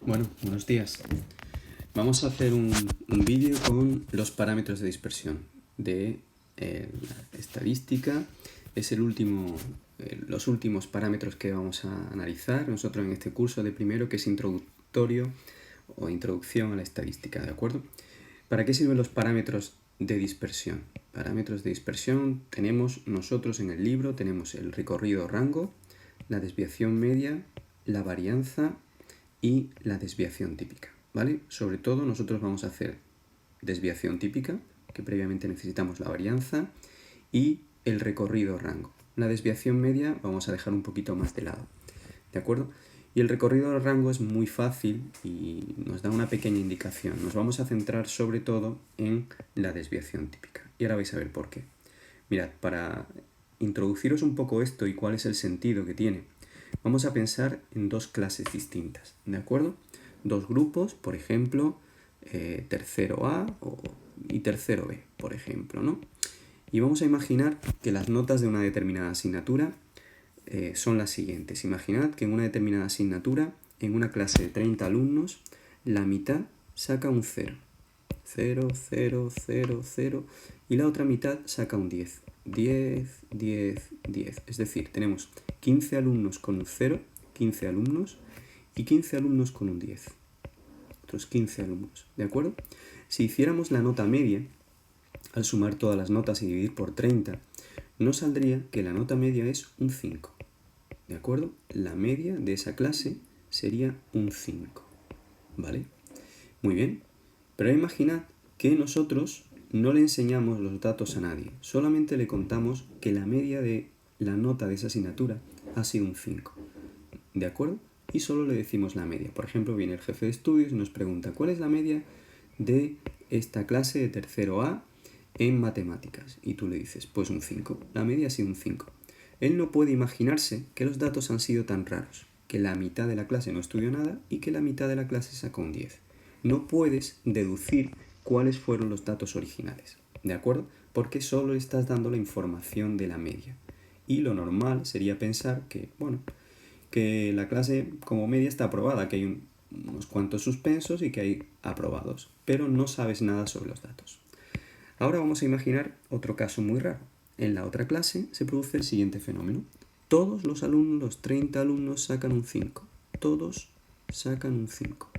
Bueno, buenos días. Vamos a hacer un vídeo con los parámetros de dispersión de la estadística. Es los últimos parámetros que vamos a analizar nosotros en este curso de primero, que es introductorio o introducción a la estadística, ¿de acuerdo? ¿Para qué sirven los parámetros de dispersión? Parámetros de dispersión tenemos nosotros en el libro, tenemos el recorrido rango, la desviación media, la varianza y la desviación típica, ¿vale? Sobre todo nosotros vamos a hacer desviación típica, que previamente necesitamos la varianza, y el recorrido rango. La desviación media vamos a dejar un poquito más de lado, ¿de acuerdo? Y el recorrido del rango es muy fácil y nos da una pequeña indicación. Nos vamos a centrar sobre todo en la desviación típica. Y ahora vais a ver por qué. Mirad, para introduciros un poco esto y cuál es el sentido que tiene, vamos a pensar en dos clases distintas, ¿de acuerdo? Dos grupos, por ejemplo, tercero A y tercero B, por ejemplo, ¿no? Y vamos a imaginar que las notas de una determinada asignatura son las siguientes. Imaginad que en una determinada asignatura, en una clase de 30 alumnos, la mitad saca un 0. 0, 0, 0, 0. Y la otra mitad saca un 10. 10, 10, 10. Es decir, tenemos 15 alumnos con un 0, 15 alumnos, y 15 alumnos con un 10. Otros 15 alumnos, ¿de acuerdo? Si hiciéramos la nota media, al sumar todas las notas y dividir por 30, nos saldría que la nota media es un 5. ¿De acuerdo? La media de esa clase sería un 5. ¿Vale? Muy bien. Pero imaginad que nosotros no le enseñamos los datos a nadie. Solamente le contamos que la media de la nota de esa asignatura ha sido un 5. ¿De acuerdo? Y solo le decimos la media. Por ejemplo, viene el jefe de estudios y nos pregunta ¿cuál es la media de esta clase de tercero A en matemáticas? Y tú le dices, pues un 5. La media ha sido un 5. Él no puede imaginarse que los datos han sido tan raros, que la mitad de la clase no estudió nada y que la mitad de la clase sacó un 10. No puedes deducir cuáles fueron los datos originales, ¿de acuerdo? Porque solo estás dando la información de la media. Y lo normal sería pensar que, bueno, que la clase como media está aprobada, que hay unos cuantos suspensos y que hay aprobados, pero no sabes nada sobre los datos. Ahora vamos a imaginar otro caso muy raro. En la otra clase se produce el siguiente fenómeno. Todos los alumnos, los 30 alumnos, sacan un 5. Todos sacan un 5.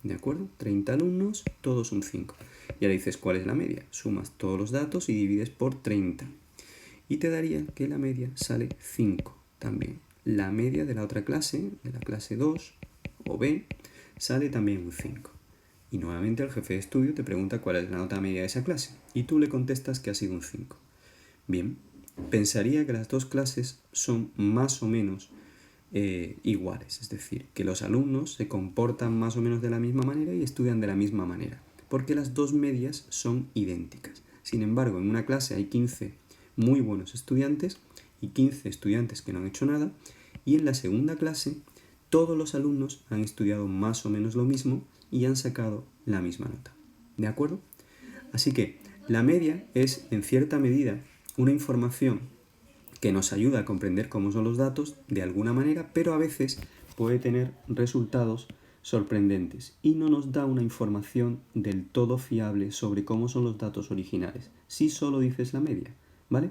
¿De acuerdo? 30 alumnos, todos un 5. Y ahora dices, ¿cuál es la media? Sumas todos los datos y divides por 30. Y te daría que la media sale 5 también. La media de la otra clase, de la clase 2 o B, sale también un 5. Y nuevamente el jefe de estudio te pregunta cuál es la nota media de esa clase. Y tú le contestas que ha sido un 5. Bien, pensaría que las dos clases son más o menos iguales. Es decir, que los alumnos se comportan más o menos de la misma manera y estudian de la misma manera. Porque las dos medias son idénticas. Sin embargo, en una clase hay 15 muy buenos estudiantes y 15 estudiantes que no han hecho nada. Y en la segunda clase, todos los alumnos han estudiado más o menos lo mismo y han sacado la misma nota. ¿De acuerdo? Así que la media es, en cierta medida, una información que nos ayuda a comprender cómo son los datos de alguna manera, pero a veces puede tener resultados sorprendentes y no nos da una información del todo fiable sobre cómo son los datos originales, si solo dices la media, ¿vale?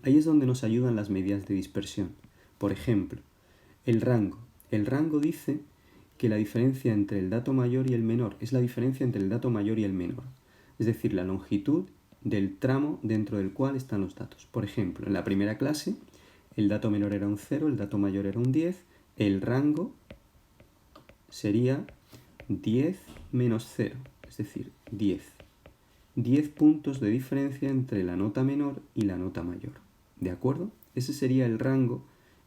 Ahí es donde nos ayudan las medidas de dispersión. Por ejemplo, el rango. El rango dice que la diferencia entre el dato mayor y el menor es la diferencia entre el dato mayor y el menor. Es decir, la longitud del tramo dentro del cual están los datos. Por ejemplo, en la primera clase, el dato menor era un 0, el dato mayor era un 10, el rango sería 10 menos 0, es decir, 10. 10 puntos de diferencia entre la nota menor y la nota mayor. ¿De acuerdo? Ese sería el rango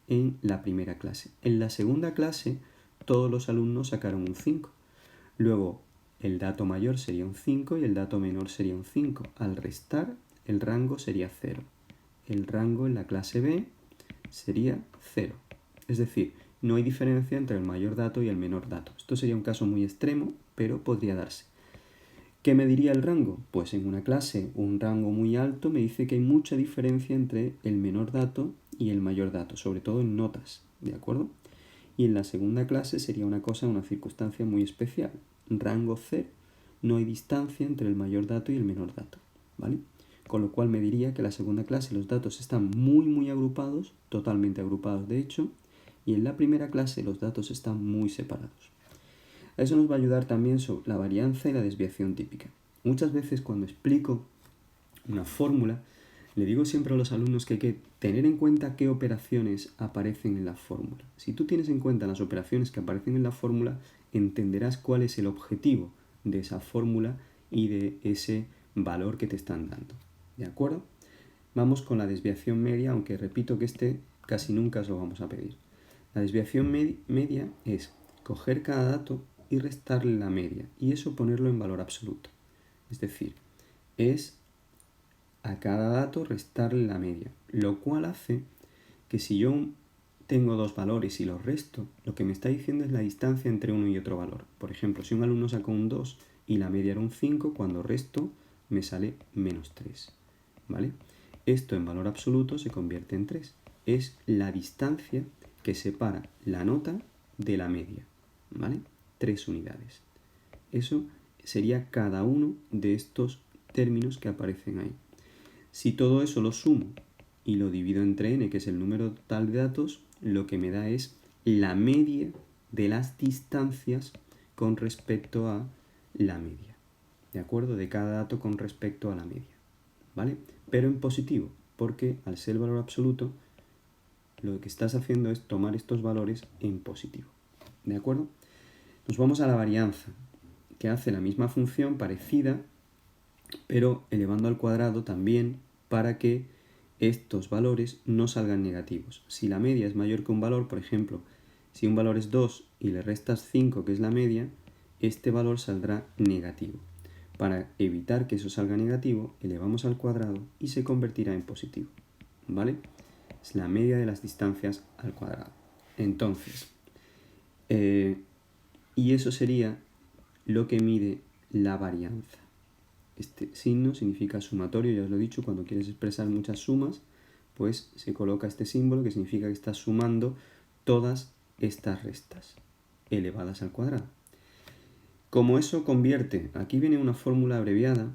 en la primera clase. En la segunda clase, todos los alumnos sacaron un 5. Luego, el dato mayor sería un 5 y el dato menor sería un 5. Al restar, el rango sería 0. El rango en la clase B sería 0. Es decir, no hay diferencia entre el mayor dato y el menor dato. Esto sería un caso muy extremo, pero podría darse. ¿Qué me diría el rango? Pues en una clase un rango muy alto me dice que hay mucha diferencia entre el menor dato y el mayor dato, sobre todo en notas, ¿de acuerdo? Y en la segunda clase sería una circunstancia muy especial. Rango 0, no hay distancia entre el mayor dato y el menor dato, ¿vale? Con lo cual me diría que en la segunda clase los datos están muy agrupados, totalmente agrupados de hecho, y en la primera clase los datos están muy separados. Eso nos va a ayudar también sobre la varianza y la desviación típica. Muchas veces cuando explico una fórmula, le digo siempre a los alumnos que hay que tener en cuenta qué operaciones aparecen en la fórmula. Si tú tienes en cuenta las operaciones que aparecen en la fórmula, entenderás cuál es el objetivo de esa fórmula y de ese valor que te están dando. ¿De acuerdo? Vamos con la desviación media, aunque repito que casi nunca os lo vamos a pedir. La desviación media es coger cada dato y restarle la media, y eso ponerlo en valor absoluto. Es decir, es a cada dato restarle la media, lo cual hace que si yo tengo dos valores y los resto, lo que me está diciendo es la distancia entre uno y otro valor. Por ejemplo, si un alumno sacó un 2 y la media era un 5, cuando resto me sale menos 3, ¿vale? Esto en valor absoluto se convierte en 3. Es la distancia que separa la nota de la media, ¿vale? 3 unidades. Eso sería cada uno de estos términos que aparecen ahí. Si todo eso lo sumo y lo divido entre n, que es el número total de datos, lo que me da es la media de las distancias con respecto a la media. ¿De acuerdo? De cada dato con respecto a la media. ¿Vale? Pero en positivo, porque al ser el valor absoluto, lo que estás haciendo es tomar estos valores en positivo. ¿De acuerdo? Nos vamos a la varianza, que hace la misma función parecida, pero elevando al cuadrado también para que estos valores no salgan negativos. Si la media es mayor que un valor, por ejemplo, si un valor es 2 y le restas 5, que es la media, este valor saldrá negativo. Para evitar que eso salga negativo, elevamos al cuadrado y se convertirá en positivo. ¿Vale? Es la media de las distancias al cuadrado. Entonces, y eso sería lo que mide la varianza. Este signo significa sumatorio, ya os lo he dicho, cuando quieres expresar muchas sumas, pues se coloca este símbolo que significa que estás sumando todas estas restas elevadas al cuadrado. Como eso convierte, aquí viene una fórmula abreviada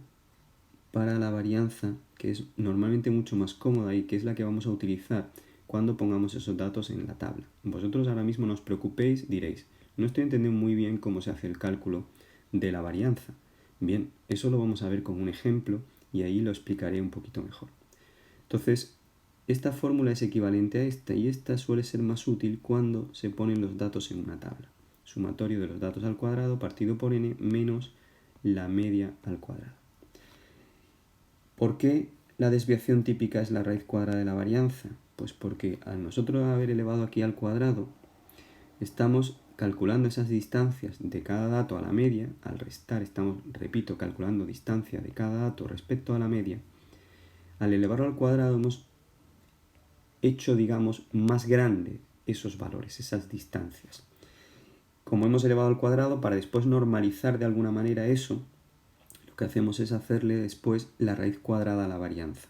para la varianza, que es normalmente mucho más cómoda y que es la que vamos a utilizar cuando pongamos esos datos en la tabla. Vosotros ahora mismo no os preocupéis, diréis, no estoy entendiendo muy bien cómo se hace el cálculo de la varianza. Bien, eso lo vamos a ver con un ejemplo y ahí lo explicaré un poquito mejor. Entonces, esta fórmula es equivalente a esta y esta suele ser más útil cuando se ponen los datos en una tabla. Sumatorio de los datos al cuadrado partido por n menos la media al cuadrado. ¿Por qué la desviación típica es la raíz cuadrada de la varianza? Pues porque al nosotros haber elevado aquí al cuadrado, estamos calculando esas distancias de cada dato a la media. Al restar estamos, repito, calculando distancia de cada dato respecto a la media. Al elevarlo al cuadrado hemos hecho, digamos, más grande esos valores, esas distancias. Como hemos elevado al cuadrado, para después normalizar de alguna manera eso, lo que hacemos es hacerle después la raíz cuadrada a la varianza.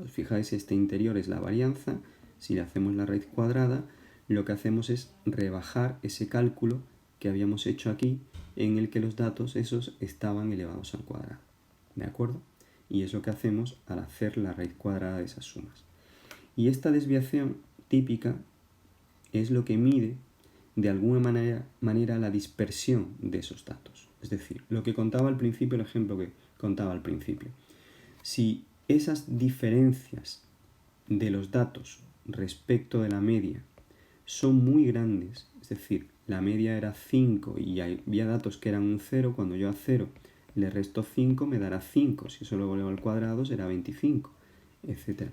Os fijáis, este interior es la varianza. Si le hacemos la raíz cuadrada, lo que hacemos es rebajar ese cálculo que habíamos hecho aquí, en el que los datos esos estaban elevados al cuadrado. ¿De acuerdo? Y es lo que hacemos al hacer la raíz cuadrada de esas sumas. Y esta desviación típica es lo que mide de alguna manera la dispersión de esos datos. Es decir, lo que contaba al principio, el ejemplo que contaba al principio. Si esas diferencias de los datos respecto de la media son muy grandes, es decir, la media era 5 y había datos que eran un 0, cuando yo a 0 le resto 5 me dará 5, si eso lo elevo al cuadrado será 25, etc.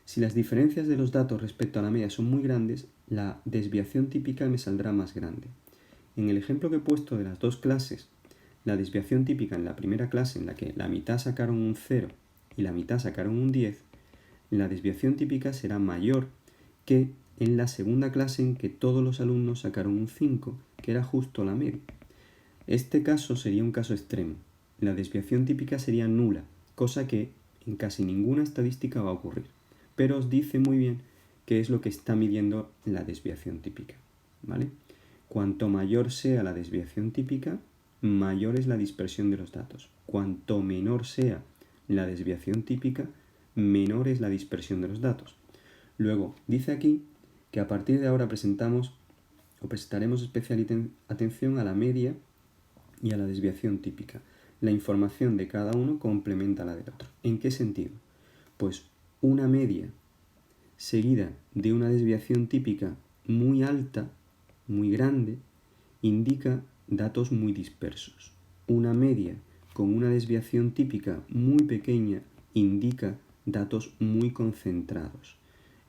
Si las diferencias de los datos respecto a la media son muy grandes, la desviación típica me saldrá más grande. En el ejemplo que he puesto de las dos clases, la desviación típica en la primera clase, en la que la mitad sacaron un 0 y la mitad sacaron un 10, la desviación típica será mayor que en la segunda clase en que todos los alumnos sacaron un 5, que era justo la media. Este caso sería un caso extremo. La desviación típica sería nula, cosa que en casi ninguna estadística va a ocurrir. Pero os dice muy bien qué es lo que está midiendo la desviación típica. ¿vale? Cuanto mayor sea la desviación típica, mayor es la dispersión de los datos. Cuanto menor sea la desviación típica, menor es la dispersión de los datos. Luego, dice aquí que a partir de ahora prestaremos especial atención a la media y a la desviación típica. La información de cada uno complementa la del otro. ¿En qué sentido? Pues una media seguida de una desviación típica muy alta, muy grande, indica datos muy dispersos. Una media con una desviación típica muy pequeña indica datos muy concentrados.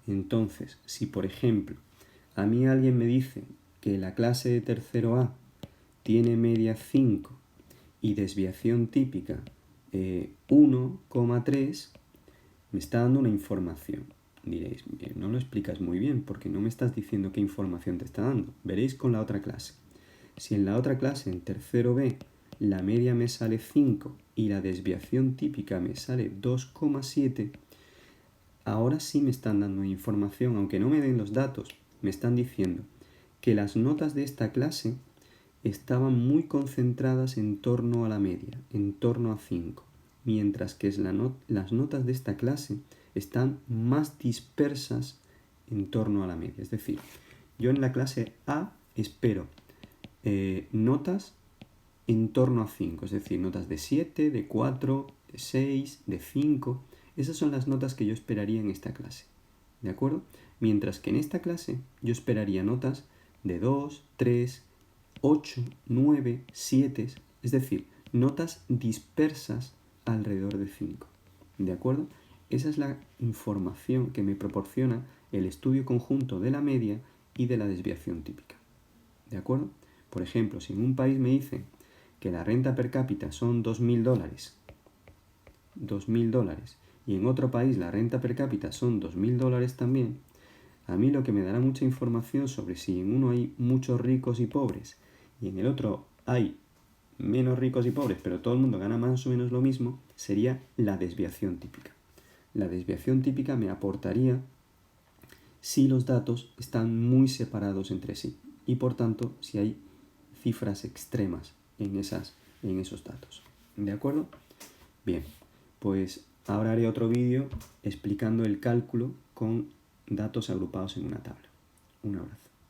Entonces, si por ejemplo a mí alguien me dice que la clase de tercero A tiene media 5 y desviación típica 1,3, me está dando una información. Diréis, no lo explicas muy bien porque no me estás diciendo qué información te está dando. Veréis con la otra clase. Si en la otra clase, en tercero B, la media me sale 5 y la desviación típica me sale 2,7, ahora sí me están dando información, aunque no me den los datos, me están diciendo que las notas de esta clase estaban muy concentradas en torno a la media, en torno a 5, mientras que las notas de esta clase están más dispersas en torno a la media. Es decir, yo en la clase A espero notas en torno a 5, es decir, notas de 7, de 4, de 6, de 5. Esas son las notas que yo esperaría en esta clase, ¿de acuerdo? Mientras que en esta clase yo esperaría notas de 2, 3, 8, 9, 7, es decir, notas dispersas alrededor de 5, ¿de acuerdo? Esa es la información que me proporciona el estudio conjunto de la media y de la desviación típica, ¿de acuerdo? Por ejemplo, si en un país me dicen que la renta per cápita son $2.000, y en otro país la renta per cápita son $2.000 también, a mí lo que me dará mucha información sobre si en uno hay muchos ricos y pobres y en el otro hay menos ricos y pobres, pero todo el mundo gana más o menos lo mismo, sería la desviación típica. La desviación típica me aportaría si los datos están muy separados entre sí y por tanto si hay cifras extremas en esos datos. ¿De acuerdo? Bien, pues ahora haré otro vídeo explicando el cálculo con datos agrupados en una tabla. Un abrazo.